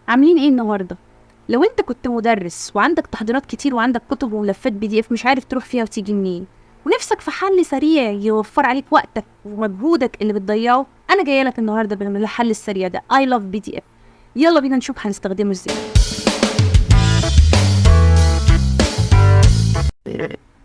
عاملين ايه النهارده؟ لو انت كنت مدرس وعندك تحضيرات كتير وعندك كتب وملفات PDF مش عارف تروح فيها وتيجي منين، ونفسك في حل سريع يوفر عليك وقتك ومجهودك اللي بتضيعه، انا جايه لك النهارده بالحل السريع ده. I love PDF. يلا بينا نشوف هنستخدمه ازاي.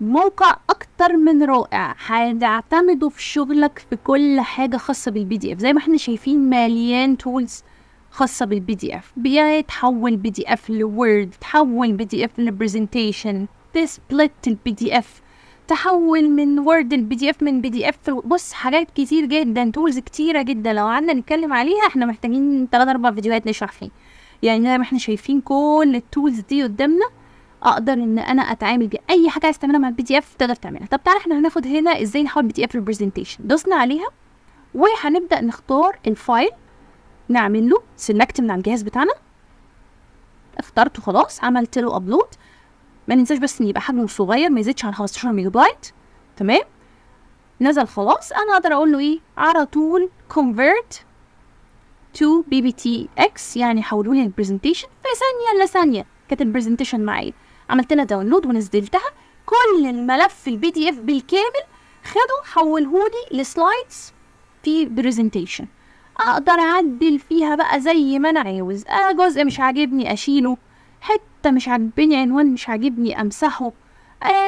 موقع اكتر من رائع، هتعتمده في شغلك في كل حاجه خاصه بالPDF. زي ما احنا شايفين مليان تولز خاصة بالPDF، بيتحول PDF لوورد، تحول PDF لبرزنتيشن، تسبلت الPDF، تحول من وورد الPDF من PDF. بص حاجات كتير جدا، تولز كتيرة جدا، لو قعدنا نتكلم عليها احنا محتاجين 3-4 فيديوهات نشرح فيه. يعني زي ما احنا شايفين كل التولز دي قدامنا، اقدر ان انا اتعامل بيها. اي حاجة عايز تعملها مع الPDF تقدر تعملها. طب تعالى احنا هناخد هنا ازاي نحول PDF لبرزنتيشن. دوسنا عليها وهنبدأ نختار الفايل، نعمل له سيلكت من على الجهاز بتاعنا. اخترته خلاص، عملت له ابلود. ما ننساش بس ان يبقى حجمه صغير، ما يزيدش عن 15 ميجا بايت. تمام، نزل خلاص. انا اقدر اقول له ايه على طول؟ convert to PPTX، يعني حولوا لي البرزنتيشن في ثانيه الا ثانيه. كانت البرزنتيشن معايا، عملت لها داونلود ونزلتها. كل الملف PDF بالكامل خده حولهولي لسلايدز في برزنتيشن. اقدر اعدل فيها بقى زي ما انا عاوز. جزء مش عاجبني اشيله، حته مش عاجبني، عنوان مش عاجبني امسحه،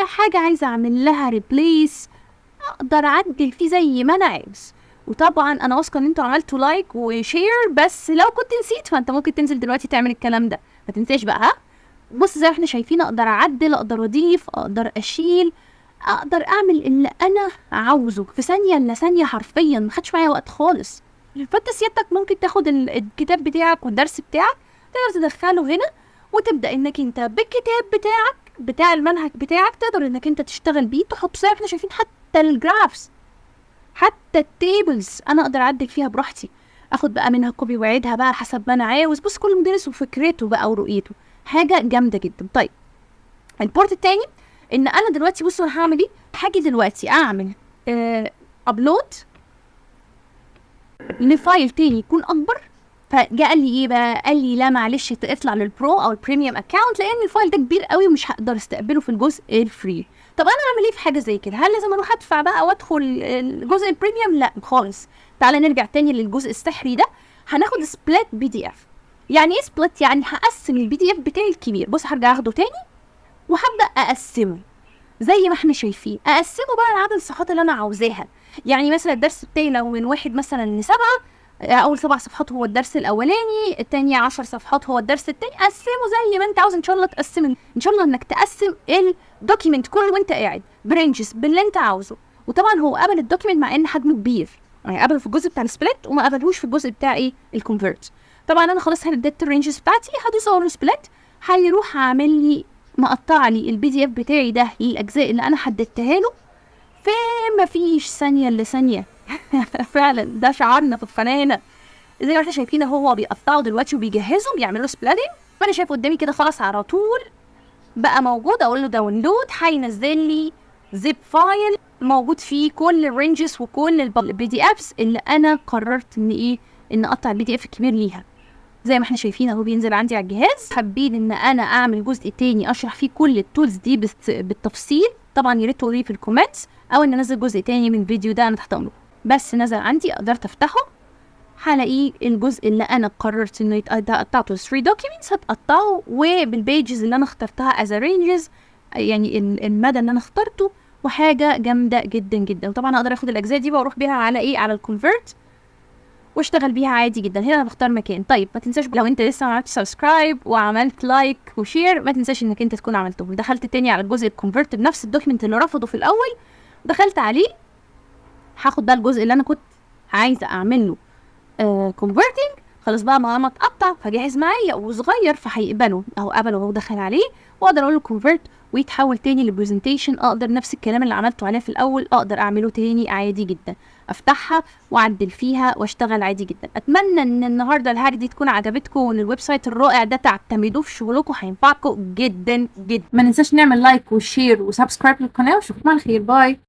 حاجه عايزه اعمل لها ريبليس، اقدر اعدل فيه زي ما انا عاوز. وطبعا انا واثقه ان انتوا عملتوا لايك وشير، بس لو كنت نسيت فانت ممكن تنزل دلوقتي تعمل الكلام ده. ما تنساش بقى، ها؟ بص زي ما احنا شايفين، اقدر اعدل، اقدر اضيف، اقدر اشيل، اقدر اعمل اللي انا عاوزه في ثانيه الا ثانيه حرفيا. ما خدش معايا وقت خالص. فانت سيادتك ممكن تاخد الكتاب بتاعك والدرس بتاعك، تقدر تدخله هنا وتبدا انك انت بالكتاب بتاعك بتاع المنهج بتاعك تقدر انك انت تشتغل بيه، تحط زي ما احنا شايفين حتى الجرافس، حتى التيبلز انا اقدر اعدل فيها براحتي، اخد بقى منها كوبي واعيدها بقى حسب ما انا عاوز. بص كل مدرس وفكرته بقى ورؤيته، حاجه جامده جدا. طيب البورت التاني، ان انا دلوقتي بصوا انا هعمل ايه. هاجي دلوقتي اعمل ابلود لفايل تاني يكون اكبر. فجاء قال لي ايه بقى؟ قال لي لا معلش اطلع للبرو او البريميوم اكونت، لان الفايل ده كبير قوي ومش هقدر استقبله في الجزء الفري. طب انا اعمل ايه في حاجه زي كده؟ هل لازم اروح ادفع بقى وادخل الجزء البريميوم؟ لا خالص. تعالى نرجع تاني للجزء السحري ده. هناخد سبليت PDF. يعني ايه سبليت؟ يعني هقسم الPDF بتاعي الكبير. بص هرجع اخده تاني وهبدا اقسمه زي ما احنا شايفين، اقسمه بقى لعدد الصفحات اللي انا عاوزاها. يعني مثلا الدرس بتاعي لو من 1 مثلا ل7، اول 7 صفحات هو الدرس الاولاني، التاني 10 صفحات هو الدرس التاني. قسمه زي ما انت عاوز. ان شاء الله تقسم، ان شاء الله انك تقسم الدوكيمنت كله وانت قاعد برنجز باللي انت عاوزه. وطبعا هو قبل الدوكيمنت مع ان حجمه كبير، يعني قبله في الجزء بتاع السبليت وما قبلهوش في الجزء بتاع ايه الكونفرت. طبعا انا خلاص هديت الرينجز بتاعتي، هدوس اقول له سبليت، هيروح عامل لي مقطع لي الPDF بتاعي ده للاجزاء اللي انا حددتها له في مفيش ثانيه الا ثانيه. فعلا ده شعارنا في القناه هنا. زي ما احنا شايفين هو بيقطعه دلوقتي وبيجهزه، بيعملوا سبلاتنج. فانا شايف قدامي كده خلاص على طول بقى موجود. اقول له داونلود، هينزل لي زيب فايل موجود فيه كل الرينجز وكل الPDFs اللي انا قررت ان ايه، ان اقطع الPDF الكبير ليها. زي ما احنا شايفين اهو بينزل عندي على الجهاز. حابين ان انا اعمل جزء تاني اشرح فيه كل التولز دي بالتفصيل، طبعا يا ريت تقولوا لي في الكومنتس، او ان انزل جزء تاني من الفيديو ده، انا تحت امركم. بس نزل عندي، قدرت افتحه، هلاقيه الجزء اللي انا قررت انه قطعته 3 documents هتقطعه، وبالبيجز اللي انا اخترتها as a ranges، يعني المدى اللي انا اخترته. وحاجه جامده جدا جدا. وطبعا اقدر اخد الاجزاء دي واروح بيها على ايه، على الكونفرت، واشتغل بيها عادي جدا. هنا انا بختار مكان. طيب ما تنساش لو انت لسه ما عملتش سبسكرايب وعملت لايك وشير، ما تنساش انك انت تكون عملته. دخلت تاني على الجزء الكونفرت بنفس الدوكيمنت اللي رفضه في الاول، دخلت عليه، هاخد بقى الجزء اللي انا كنت عايزه اعمل له كونفرتنج. خلاص بقى ما اتقطع فجاهز معايا وصغير، فهيقبله اهو، قبله وهو دخل عليه، واقدر اقول له كونفرت ويتحول تاني لبرزنتيشن. اقدر نفس الكلام اللي عملته عليه في الاول اقدر اعمله تاني عادي جدا، افتحها واعدل فيها واشتغل عادي جدا. اتمنى ان النهارده الحاجه دي تكون عجبتكم، وان الويب سايت الرائع ده تعتمدوه في شغلكم، هينفعكم جدا جدا. ما ننساش نعمل لايك وشير وسبسكرايب للقناه، واشوفكم على خير. باي.